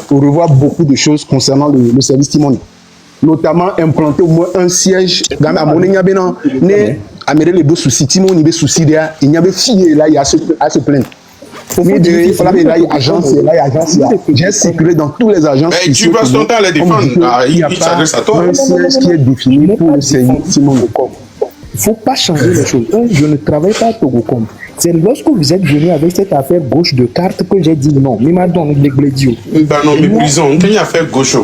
revoir beaucoup de choses concernant le service Timoni. Notamment implanter au moins un siège à Monenga-Bénan, améliorer les deux soucis. Timoni, les soucis, il y a des filles là, il y a à se plaindre. Il faut là, agence, j'ai circulé dans tous les agences. Mais tu passes ton temps à les défendre. Il s'adresse à toi. Un siège qui est défini pour le service Timoni. Il ne faut pas changer les choses. Je ne travaille pas à Togocom. C'est lorsque vous êtes venu avec cette affaire gauche de carte que j'ai dit non. Mais maintenant, les glédios. Non, mais prison, on a affaire gauche.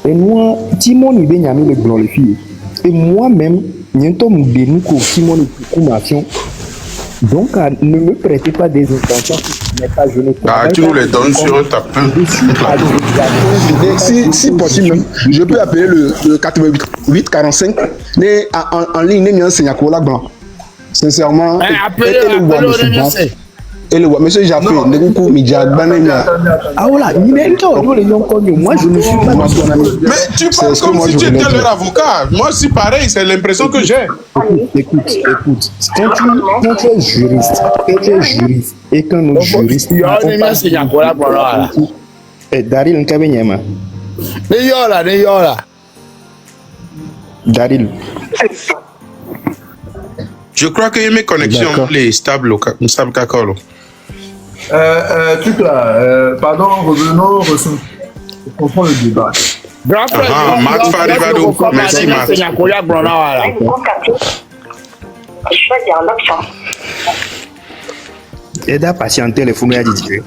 Et moi, Timon, il vient le glorifier. Et moi-même, Timon, donc, ne me prêtez pas des intentions. Je ne tu nous les donnes sur un tapin. Si possible, je peux appeler le 88 45 en ligne, il y a un Senyakola blanc. Sincèrement, monsieur Jaffé, ah voilà, moi je ne suis pas dans son ami. Mais tu parles comme si tu étais leur avocat. Moi c'est pareil, c'est l'impression que j'ai. Écoute, quand tu es juriste, et quand nous juristes, Daryl Nkabenyama. Daryl. Je crois que mes connexions les stables Kakolo. Truc là, pardon, revenons, on comprend le débat. Matt Farivado, merci Matt. Aide à patienter les fous à Didier.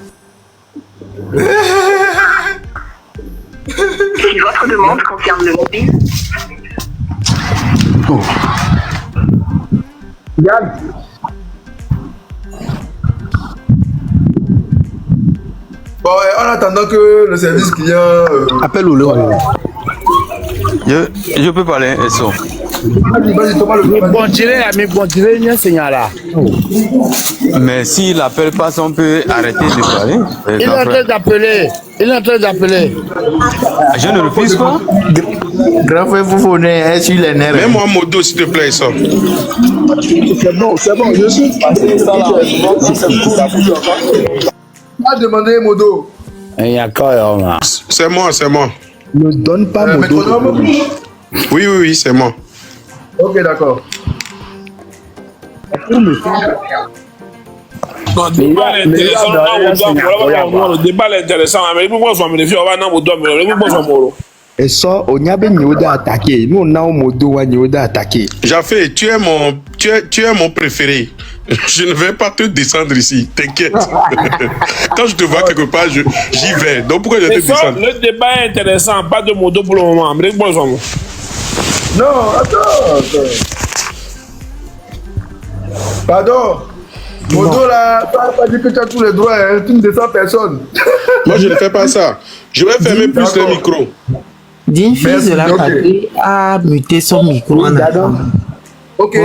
Si votre demande concerne le mobile. Yann. Bon, en attendant que le service client... Appelle au lot. Je peux parler, Esso. Mais s'il n'appelle pas, on peut arrêter de parler. Il est en train d'appeler. Je ne refuse pas. Grand frère, vous venez sur les nerfs. Mets-moi un modo, s'il te plaît, ça. C'est bon, je suis passé ça là. Pas demander modo. Il y a quoi, là? C'est moi. Ne donne pas modo. Oui, c'est moi. Ok, d'accord. Non, le débat est intéressant. Le débat est intéressant. Mais pourquoi on me dit on va dans mon doigt, et ça, on y a bien attaqué. Nous, on a un modo attaqué. Jaffé, tu es mon préféré. Je ne vais pas te descendre ici, t'inquiète. Quand je te vois quelque part, j'y vais. Donc pourquoi je te descendre? Le débat est intéressant, pas de modo pour le moment. Non, attends. Pardon. Modo là, pas dit que tu as tous les droits, hein. Tu ne descends personne. Moi je ne fais pas ça. Je vais fermer plus le micro. D'une fille de la patrie a muté son micro en attendant. Ok,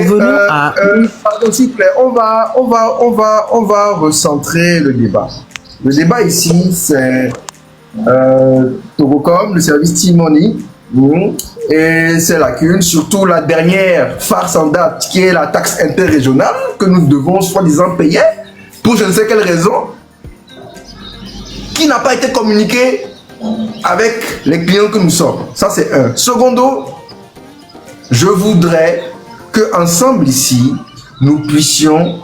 pardon s'il vous plaît, on va recentrer le débat. Le débat ici, c'est Togocom, le service Timoni, et ses lacunes, surtout la dernière farce en date qui est la taxe interrégionale que nous devons soi-disant payer pour je ne sais quelle raison, qui n'a pas été communiquée avec les clients que nous sommes. Ça c'est un. Secondo, je voudrais que ensemble ici, nous puissions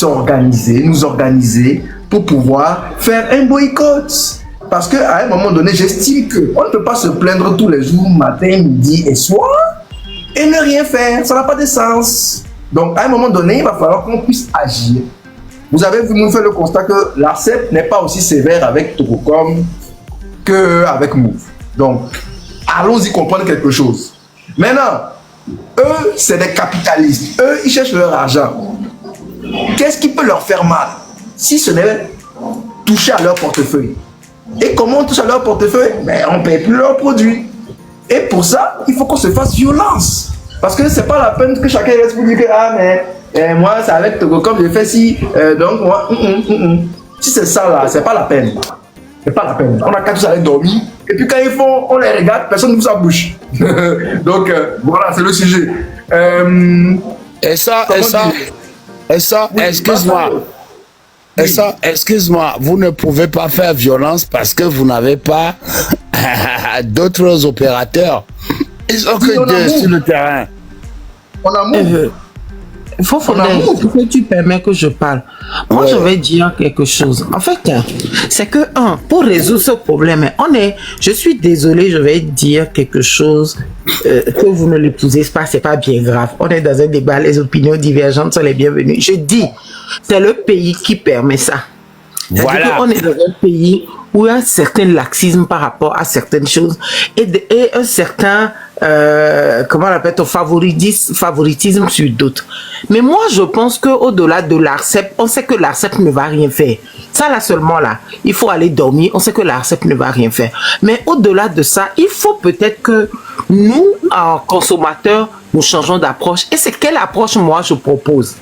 nous organiser pour pouvoir faire un boycott. Parce qu'à un moment donné, j'estime qu'on ne peut pas se plaindre tous les jours, matin, midi et soir, et ne rien faire. Ça n'a pas de sens. Donc, à un moment donné, il va falloir qu'on puisse agir. Vous avez vu, nous faire le constat que l'ARCEP n'est pas aussi sévère avec Togocom qu'avec Move. Donc, allons-y comprendre quelque chose. Maintenant, eux, c'est des capitalistes. Eux, ils cherchent leur argent. Qu'est-ce qui peut leur faire mal si ce n'est toucher à leur portefeuille? Et comment on touche à leur portefeuille? On ne paye plus leurs produits. Et pour ça, il faut qu'on se fasse violence. Parce que ce n'est pas la peine que chacun reste pour dire que moi, c'est avec Togocom, j'ai fait ci. Donc, moi, Si c'est ça là, c'est pas la peine. C'est pas la peine. On a qu'à tous aller dormir. Et puis quand ils font, on les regarde, personne ne vous sa bouche. Donc, voilà, c'est le sujet. Et ça, excuse-moi. Et ça, excuse-moi, vous ne pouvez pas faire violence parce que vous n'avez pas d'autres opérateurs. Ils sont que deux sur le terrain. On a move. Que tu permets que je parle. Moi, je vais dire quelque chose. En fait, c'est que, pour résoudre ce problème, je suis désolé, je vais dire quelque chose que vous ne l'épousez pas, c'est pas bien grave. On est dans un débat, les opinions divergentes sont les bienvenues. Je dis, c'est le pays qui permet ça. Voilà. On est dans un pays où il y a un certain laxisme par rapport à certaines choses et un certain comment on appelle ton favoritisme sur d'autres. Mais moi, je pense qu'au-delà de l'ARCEP, on sait que l'ARCEP ne va rien faire. Ça, là seulement, là, il faut aller dormir. On sait que l'ARCEP ne va rien faire. Mais au-delà de ça, il faut peut-être que nous, en consommateurs, nous changeons d'approche. Et c'est quelle approche, moi, je propose?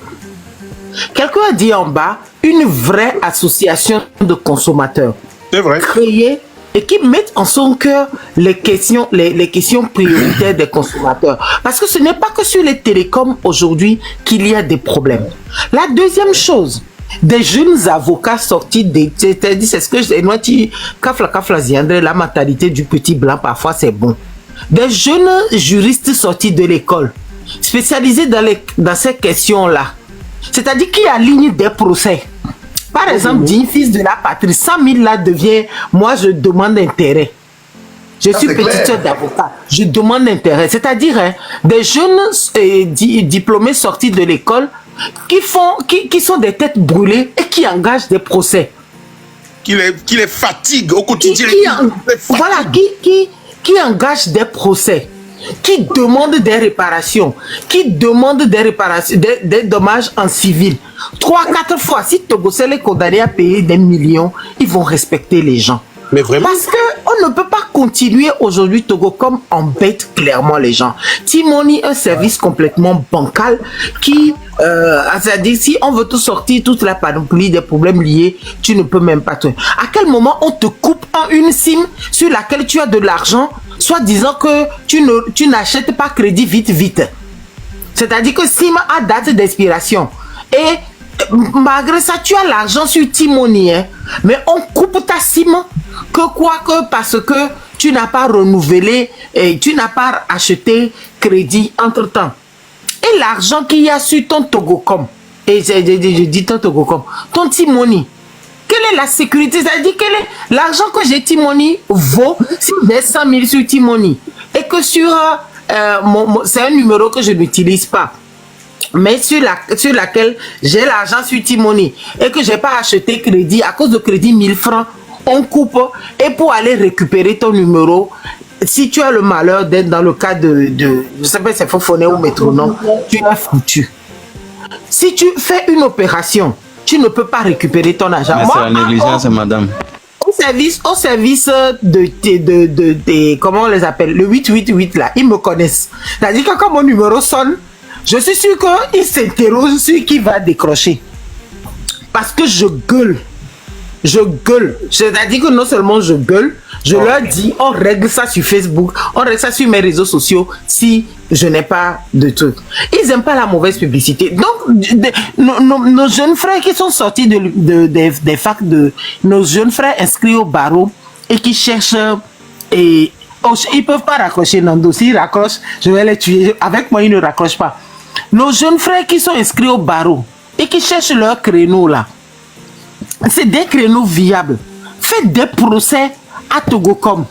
Quelqu'un a dit en bas, une vraie association de consommateurs. C'est vrai. Créée et qui mettent en son cœur les questions prioritaires des consommateurs. Parce que ce n'est pas que sur les télécoms aujourd'hui qu'il y a des problèmes. La deuxième chose, des jeunes avocats sortis des... C'est ce que je moi, la mentalité du petit blanc, parfois c'est bon. Des jeunes juristes sortis de l'école, spécialisés dans ces questions-là. C'est-à-dire qui alignent des procès. Par exemple, dit fils de la patrie, 100 000 là devient, moi je demande intérêt. Je suis petite sœur d'avocat, je demande intérêt. C'est-à-dire des jeunes diplômés sortis de l'école qui sont des têtes brûlées et qui engagent des procès. Qui les fatigue au quotidien. Voilà, qui engagent des procès, qui demandent des réparations, des dommages en civil. 3-4 fois, si Togocel est condamné à payer des millions, ils vont respecter les gens. Mais vraiment? Parce qu'on ne peut pas continuer aujourd'hui, Togocom embête clairement les gens. Timoni, un service complètement bancal qui, c'est-à-dire si on veut tout sortir, toute la panoplie des problèmes liés, tu ne peux même pas te... À quel moment on te coupe une SIM sur laquelle tu as de l'argent, soit disant que tu n'achètes pas crédit vite. C'est-à-dire que SIM a date d'expiration. Et malgré ça, tu as l'argent sur Timoni, hein, mais on coupe ta SIM parce que tu n'as pas renouvelé et tu n'as pas acheté crédit entre-temps. Et l'argent qu'il y a sur ton Togocom, et je dis ton Togocom, ton Timoni, quelle est la sécurité? C'est-à-dire quel est l'argent que j'ai Timoni vaut si j'ai 100 000 sur Timoni et que sur c'est un numéro que je n'utilise pas, mais sur laquelle j'ai l'argent sur Timoni et que j'ai pas acheté crédit à cause de crédit 1000 francs, on coupe et pour aller récupérer ton numéro, si tu as le malheur d'être dans le cas de je sais pas si c'est Fofone ou Métronome, tu es foutu. Si tu fais une opération, tu ne peux pas récupérer ton argent. C'est la négligence, madame. Au service de comment on les appelle, le 888 là, ils me connaissent. C'est-à-dire que quand mon numéro sonne, je suis sûr qu'ils s'interrogent sur qui va décrocher. Parce que je gueule. C'est-à-dire que non seulement je gueule, je leur dis, on règle ça sur Facebook, on règle ça sur mes réseaux sociaux si je n'ai pas de trucs. Ils n'aiment pas la mauvaise publicité. Donc, nos jeunes frères qui sont sortis des facs, nos jeunes frères inscrits au barreau et qui cherchent, et ils peuvent pas raccrocher, Nando. S'ils raccrochent, je vais les tuer. Avec moi, ils ne raccrochent pas. Nos jeunes frères qui sont inscrits au barreau et qui cherchent leur créneau là, c'est des créneaux viables. Faites des procès à Togocom.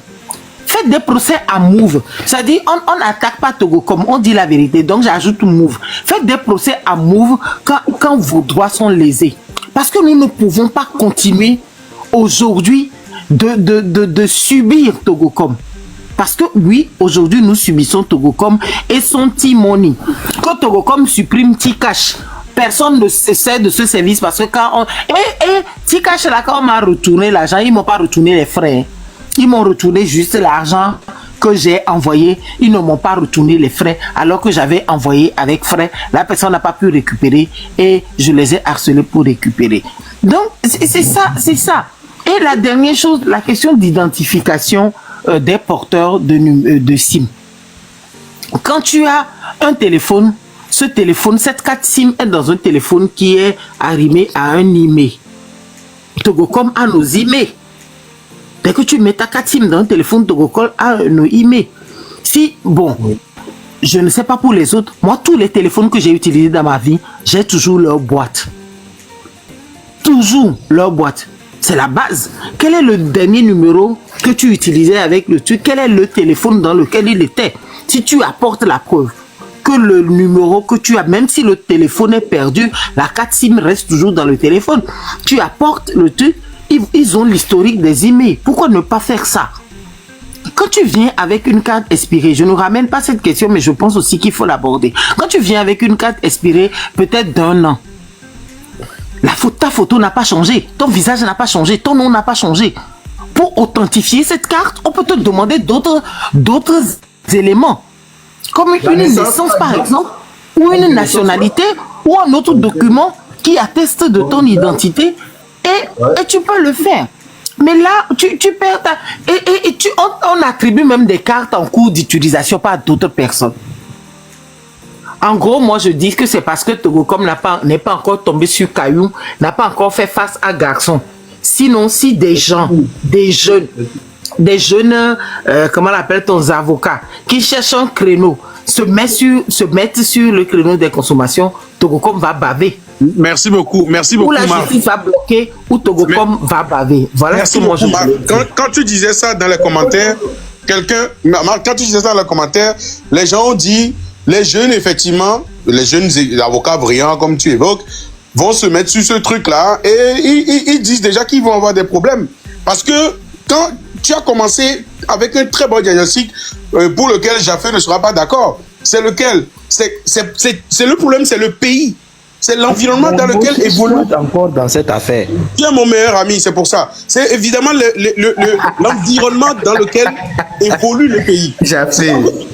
Faites des procès à Move. C'est-à-dire, on n'attaque pas Togocom, on dit la vérité. Donc, j'ajoute Move. Faites des procès à Move quand vos droits sont lésés. Parce que nous ne pouvons pas continuer aujourd'hui de subir Togocom. Parce que oui, aujourd'hui, nous subissons Togocom et son Timoni. Quand Togocom supprime T-Cash, personne ne cesse de ce service parce que quand on... T-Cash, là, quand on m'a retourné l'argent, ils ne m'ont pas retourné les frais. Ils m'ont retourné juste l'argent que j'ai envoyé. Ils ne m'ont pas retourné les frais alors que j'avais envoyé avec frais. La personne n'a pas pu récupérer et je les ai harcelés pour récupérer. Donc, c'est ça. Et la dernière chose, la question d'identification des porteurs de SIM. Quand tu as un téléphone, ce téléphone, cette carte SIM est dans un téléphone qui est arrimé à un IMEI. Togocom a nos emails. Dès que tu mets ta carte SIM dans un téléphone, Togocom a nos emails. Si, bon, je ne sais pas pour les autres, moi, tous les téléphones que j'ai utilisés dans ma vie, j'ai toujours leur boîte. Toujours leur boîte. C'est la base. Quel est le dernier numéro que tu utilisais avec le truc? Quel est le téléphone dans lequel il était? Si tu apportes la preuve que le numéro que tu as, même si le téléphone est perdu, la carte SIM reste toujours dans le téléphone. Tu apportes le truc, ils ont l'historique des emails. Pourquoi ne pas faire ça? Quand tu viens avec une carte expirée, je ne ramène pas cette question, mais je pense aussi qu'il faut l'aborder. Quand tu viens avec une carte expirée, peut-être d'1 an, ta photo n'a pas changé, ton visage n'a pas changé, ton nom n'a pas changé. Pour authentifier cette carte, on peut te demander d'autres éléments, comme une naissance par exemple, ou une nationalité, ou un autre document qui atteste de ton identité, et tu peux le faire. Mais là, tu perds ta... on attribue même des cartes en cours d'utilisation par d'autres personnes. En gros, moi, je dis que c'est parce que Togocom n'est pas encore tombé sur Caillou, n'a pas encore fait face à Garçon. Sinon, si des gens, des jeunes, comment on appelle ton avocat, qui cherchent un créneau, se mettent sur le créneau des consommations, Togocom va baver. Merci beaucoup, Ou la justice va bloquer, ou Togocom va baver. Voilà ce que moi je dis. Quand tu disais ça dans les commentaires, quand tu disais ça dans les commentaires, les gens ont dit, les jeunes, effectivement, les jeunes avocats brillants, comme tu évoques, vont se mettre sur ce truc-là et ils disent déjà qu'ils vont avoir des problèmes. Parce que quand tu as commencé avec un très bon diagnostic pour lequel Jafé ne sera pas d'accord, c'est lequel? C'est le problème, c'est le pays. C'est l'environnement dans lequel évolue. Encore dans cette affaire. Tu es mon meilleur ami, c'est pour ça. C'est évidemment l'environnement dans lequel évolue le pays.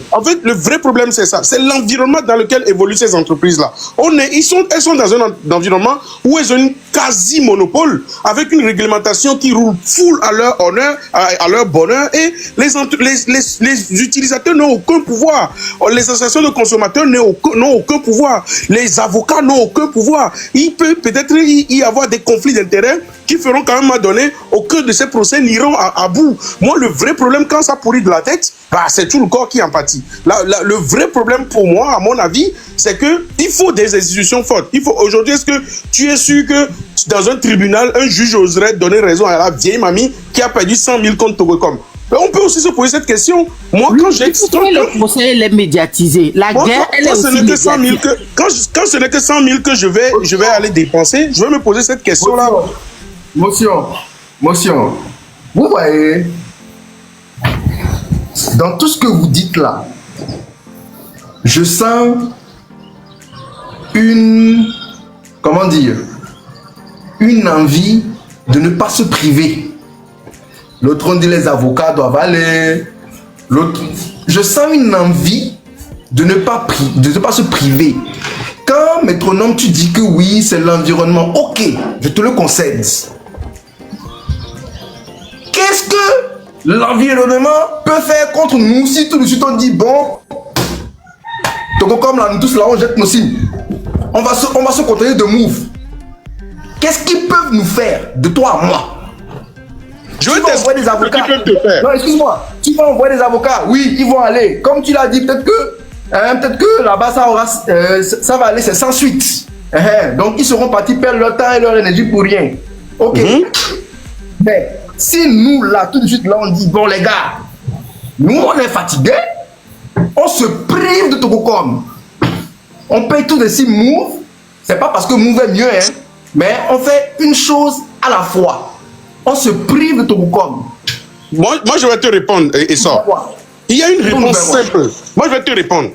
En fait, le vrai problème, c'est ça. C'est l'environnement dans lequel évoluent ces entreprises-là. Elles sont dans un environnement où elles ont une quasi-monopole, avec une réglementation qui roule full à leur honneur, à leur bonheur, et les utilisateurs n'ont aucun pouvoir. Les associations de consommateurs n'ont aucun pouvoir. Les avocats n'ont aucun pouvoir. Il peut peut-être y avoir des conflits d'intérêts qui feront quand même à donner au cœur de ces procès n'iront à bout. Moi, le vrai problème, quand ça pourrit de la tête, c'est tout le corps qui en pâtit. Le vrai problème pour moi, à mon avis, c'est qu'il faut des institutions fortes. Aujourd'hui, est-ce que tu es sûr que dans un tribunal, un juge oserait donner raison à la vieille mamie qui a perdu 100 000 contre Togocom? On peut aussi se poser cette question. Moi, quand j'ai... Le procès, elle est médiatisé. La guerre, elle est aussi médiatisée. Quand ce n'est que 100 000 que je vais aller dépenser, je vais me poser cette question-là. Motion. Vous voyez, dans tout ce que vous dites là, je sens une envie de ne pas se priver. L'autre on dit les avocats doivent aller. L'autre, je sens une envie de ne pas se priver. Quand métronome tu dis que oui c'est l'environnement, ok, je te le concède. Qu'est-ce que l'environnement peut faire contre nous si tout de suite on dit bon, Togocom là, nous tous là on jette nos signes. On va se contenter de move. Qu'est-ce qu'ils peuvent nous faire de toi à moi? Je vais envoyer des avocats. Non, excuse-moi. Tu vas envoyer des avocats. Oui, ils vont aller. Comme tu l'as dit, peut-être que là-bas ça va aller, c'est sans suite. Donc ils seront partis perdre leur temps et leur énergie pour rien. Ok. Mais si nous là, tout de suite là, on dit bon les gars, nous on est fatigués, on se prive de Togocom. On paye tout de 6 Move. C'est pas parce que Move est mieux, mais on fait une chose à la fois. On se prive de Togocom. Moi, je vais te répondre, Essor. Il y a une réponse simple. Moi, je vais te répondre.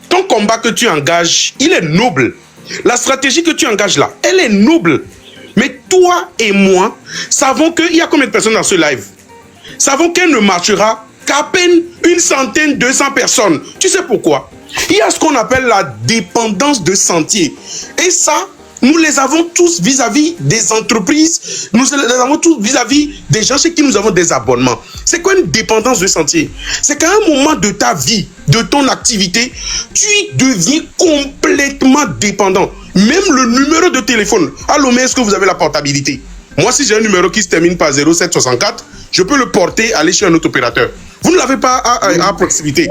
Ton combat que tu engages, il est noble. La stratégie que tu engages là, elle est noble. Mais toi et moi, savons qu'il y a combien de personnes dans ce live? Savons qu'elle ne marchera qu'à peine 100, 200 personnes. Tu sais pourquoi? Il y a ce qu'on appelle la dépendance de sentier. Et ça, nous les avons tous vis-à-vis des entreprises, nous les avons tous vis-à-vis des gens chez qui nous avons des abonnements. C'est quoi une dépendance de sentier? C'est qu'à un moment de ta vie, de ton activité, tu deviens complètement dépendant. Même le numéro de téléphone. Allô, mais est-ce que vous avez la portabilité? Moi, si j'ai un numéro qui se termine par 0764, je peux le porter, aller chez un autre opérateur. Vous ne l'avez pas à proximité.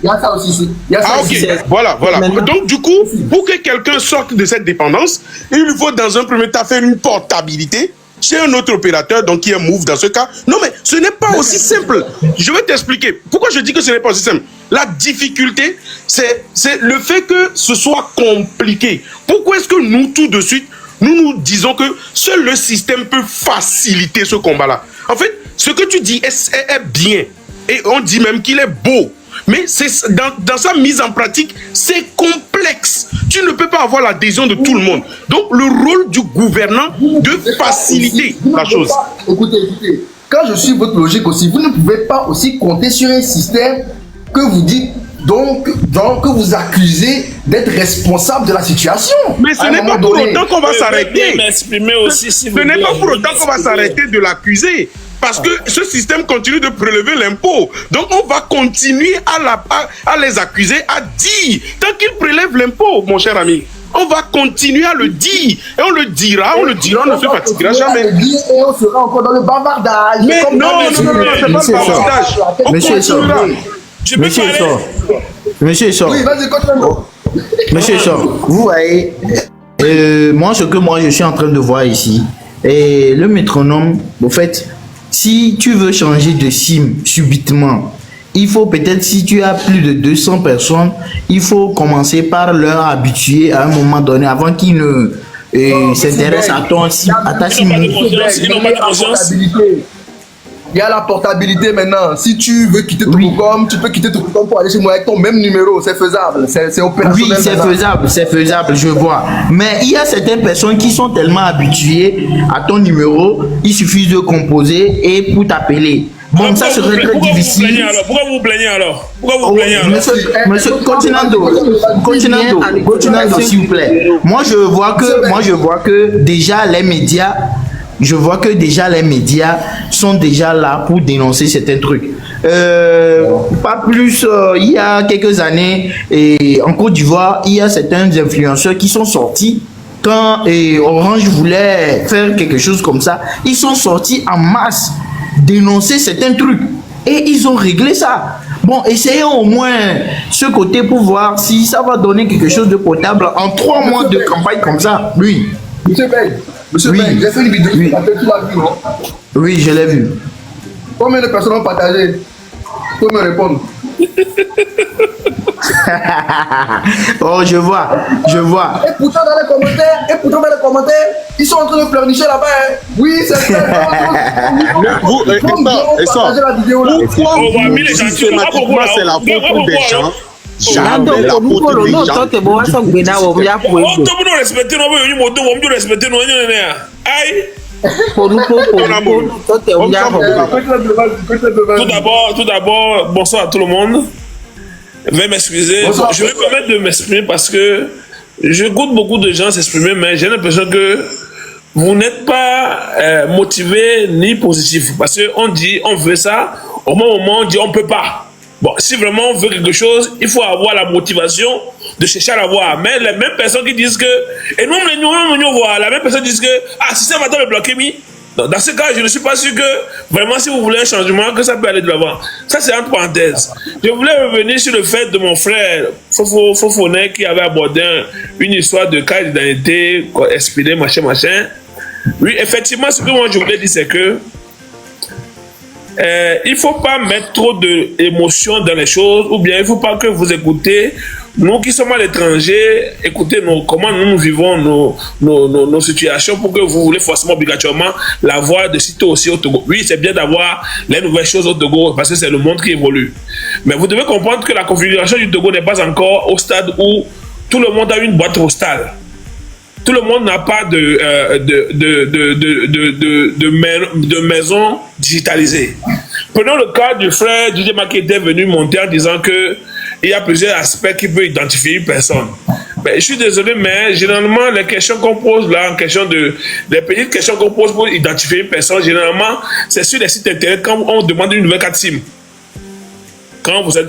Il y a ça aussi. Ok, voilà. Donc, du coup, pour que quelqu'un sorte de cette dépendance, il lui faut dans un premier temps faire une portabilité chez un autre opérateur, donc qui est Move dans ce cas. Non, mais ce n'est pas aussi simple. Je vais t'expliquer. Pourquoi je dis que ce n'est pas aussi simple? La difficulté, c'est le fait que ce soit compliqué. Pourquoi est-ce que nous, tout de suite, nous disons que seul le système peut faciliter ce combat-là? En fait, ce que tu dis est bien. Et on dit même qu'il est beau. Mais dans sa mise en pratique, c'est complexe. Tu ne peux pas avoir l'adhésion de tout le monde. Donc, le rôle du gouvernant de faciliter la chose. Écoutez, quand je suis votre logique aussi, vous ne pouvez pas aussi compter sur un système que vous dites, donc que vous accusez d'être responsable de la situation. Mais ce n'est pas pour autant qu'on va s'arrêter. Ce n'est pas pour autant qu'on va s'arrêter de l'accuser. Parce que ce système continue de prélever l'impôt. Donc on va continuer à les accuser, à dire, tant qu'ils prélèvent l'impôt, mon cher ami, on va continuer à le dire. Et on le dira, on ne se fatiguera jamais. Et on sera encore dans le bavardage. Mais non, c'est pas le bavardage. Monsieur Sor. Oui, vas-y, continue. Monsieur Sor, vous voyez, ce que je suis en train de voir ici, et le métronome, au fait, si tu veux changer de SIM subitement, il faut peut-être, si tu as plus de 200 personnes, il faut commencer par leur habituer à un moment donné avant qu'ils ne s'intéressent à ta SIM. Il y a la portabilité maintenant. Si tu veux quitter Tourcom, tu peux quitter Tourcom pour aller chez moi avec ton même numéro. C'est faisable. C'est opérationnel. Oui, c'est faisable, je vois. Mais il y a certaines personnes qui sont tellement habituées à ton numéro, il suffit de composer et pour t'appeler. Bon, ça serait très difficile. Pourquoi vous plaignez alors? Monsieur, continuando, s'il vous plaît. Moi, je vois que déjà les médias sont déjà là pour dénoncer certains trucs. Pas plus, il y a quelques années, et en Côte d'Ivoire, il y a certains influenceurs qui sont sortis quand Orange voulait faire quelque chose comme ça. Ils sont sortis en masse dénoncer certains trucs et ils ont réglé ça. Bon, essayons au moins ce côté pour voir si ça va donner quelque chose de potable en 3 mois de campagne comme ça. Oui. Monsieur Ben, j'ai fait une vidéo, tu l'as vu, non? Oui, je l'ai vu. Combien de personnes ont partagé? Faut me répondre. Oh, je vois. Et pourtant dans les commentaires, ils sont en train de pleurnicher là-bas. Hein. Oui, c'est ça. Pourquoi systématiquement c'est la faute des gens? Jamais la faute des gens. Tout d'abord, bonsoir à tout le monde. Veuillez m'excuser. Je vais me permettre de m'exprimer parce que j'écoute beaucoup de gens s'exprimer, mais j'ai l'impression que vous n'êtes pas motivé ni positif. Parce qu'on dit on veut ça, au même moment on dit on ne peut pas. Bon, si vraiment on veut quelque chose, il faut avoir la motivation de chercher à l'avoir. Mais les mêmes personnes qui disent que, et nous, voilà, la même personne qui disent que, si ça va me bloquer, dans ce cas, je ne suis pas sûr que, vraiment, si vous voulez un changement, que ça peut aller de l'avant. Ça, c'est entre parenthèses. Je voulais revenir sur le fait de mon frère Fofonet qui avait abordé une histoire de cas d'identité, expédié, machin. Oui, effectivement, ce que moi je voulais dire, c'est que il ne faut pas mettre trop d'émotion dans les choses, ou bien il ne faut pas que vous écoutez, nous qui sommes à l'étranger, écoutez comment nous vivons nos situations pour que vous voulez forcément obligatoirement la voir de sitôt aussi au Togo. Oui, c'est bien d'avoir les nouvelles choses au Togo parce que c'est le monde qui évolue. Mais vous devez comprendre que la configuration du Togo n'est pas encore au stade où tout le monde a une boîte postale. Tout le monde n'a pas de maison digitalisée. Prenons le cas du frère Didier Maki qui était venu monter en disant que il y a plusieurs aspects qui peuvent identifier une personne. Mais je suis désolé, mais généralement, les questions qu'on pose là, les petites questions qu'on pose pour identifier une personne, généralement, c'est sur les sites internet quand on demande une nouvelle carte SIM. Quand vous allez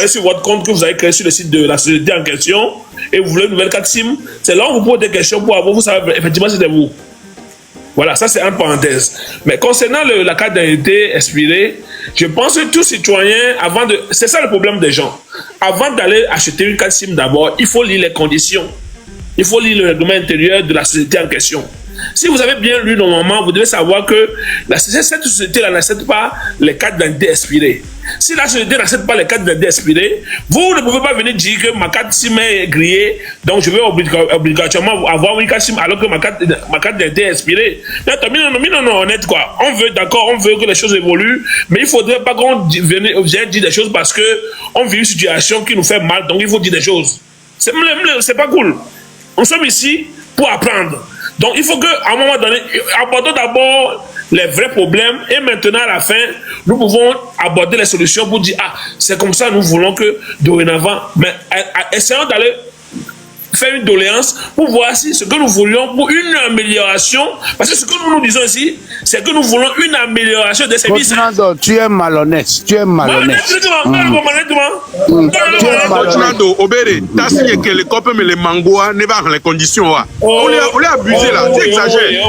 sur votre compte que vous avez créé sur le site de la société en question et vous voulez une nouvelle carte SIM, c'est là où on vous pose des questions pour avoir, vous savez effectivement si c'est vous. Voilà, ça c'est en parenthèse. Mais concernant la carte d'identité expirée, je pense que tout citoyen, c'est ça le problème des gens. Avant d'aller acheter une carte SIM d'abord, il faut lire les conditions. Il faut lire le règlement intérieur de la société en question. Si vous avez bien lu normalement, vous devez savoir que cette société-là n'accepte pas les cartes d'identité expirées. Si la société n'accepte pas les cartes d'identité expirées, vous ne pouvez pas venir dire que ma carte SIM est grillée, donc je vais obligatoirement avoir une carte SIM alors que ma carte d'identité est expirée. Non, honnête quoi. On veut que les choses évoluent, mais il ne faudrait pas qu'on vienne dire des choses parce que on vit une situation qui nous fait mal, donc il faut dire des choses. C'est pas cool. Nous sommes ici pour apprendre. Donc, il faut qu'à un moment donné, abordons d'abord les vrais problèmes et maintenant, à la fin, nous pouvons aborder les solutions pour dire, ah, c'est comme ça, nous voulons que dorénavant, mais essayons d'aller faire une doléance pour voir si ce que nous voulions pour une amélioration, parce que ce que nous disons ici, c'est que nous voulons une amélioration des services. Tu es malhonnête. Tu es malhonnête. Continuando, Obere, t'as signé que les copains mais les mangois ne va dans les conditions. On est abusé là, tu exagères.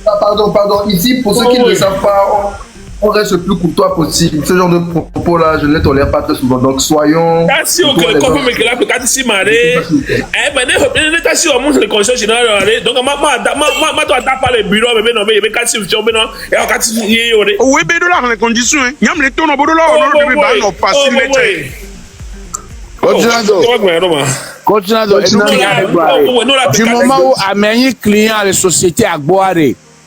Pardon, ici, pour ceux qui ne savent pas, on reste le plus courtois possible. Ce genre de propos-là, je ne les tolère pas très souvent. Donc, soyons. Si on peut me que là, peut-être si maré. Eh ben, ne si on monte les conditions générales. Donc, moi, toi, t'as pas les bureaux, mais non, mais il y a quatre situations, mais non, et on quatre situations. Oui, mais de là, dans les conditions, il y a les tours, on va passer. Continuando. Du moment où Amélie client les sociétés à boire,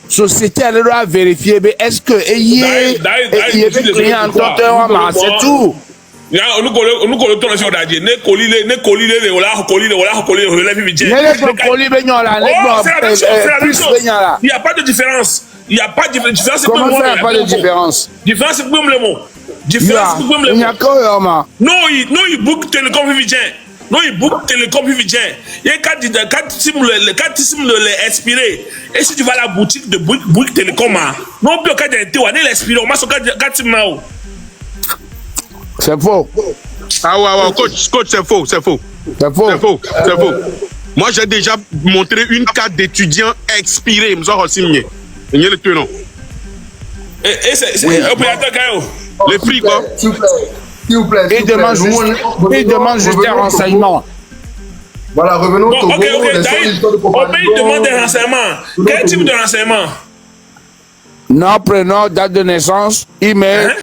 société elle doit vérifier est-ce que il y a des clients c'est tout. Nous collons sur la ne coller il n'y a pas de différence. Il n'y a pas de différence. Comment ça, il n'y a pas de différence? Différence, c'est pour le mot. Différence, c'est pour le mot. Non, il book télécom Vivigien. Non, il book télécom Vivigien. Il y a quatre SIM les expirés. Et si tu vas à la boutique de Bouygues Télécom, non, plus aucun d'identité, on est l'expiré. On m'a sur quatre SIM là. C'est faux. Ah ouais, coach, c'est faux. C'est faux. Moi, j'ai déjà montré une carte d'étudiant expirée. Je me suis dit, il y a le tenant. Et c'est opérateur Gaïo. Les prix, quoi. S'il vous plaît. Il demande juste des renseignements. Voilà, revenons au Togo. Ok. Il demande des renseignements. Quel type de renseignements? Nom, prénom, date de naissance, email.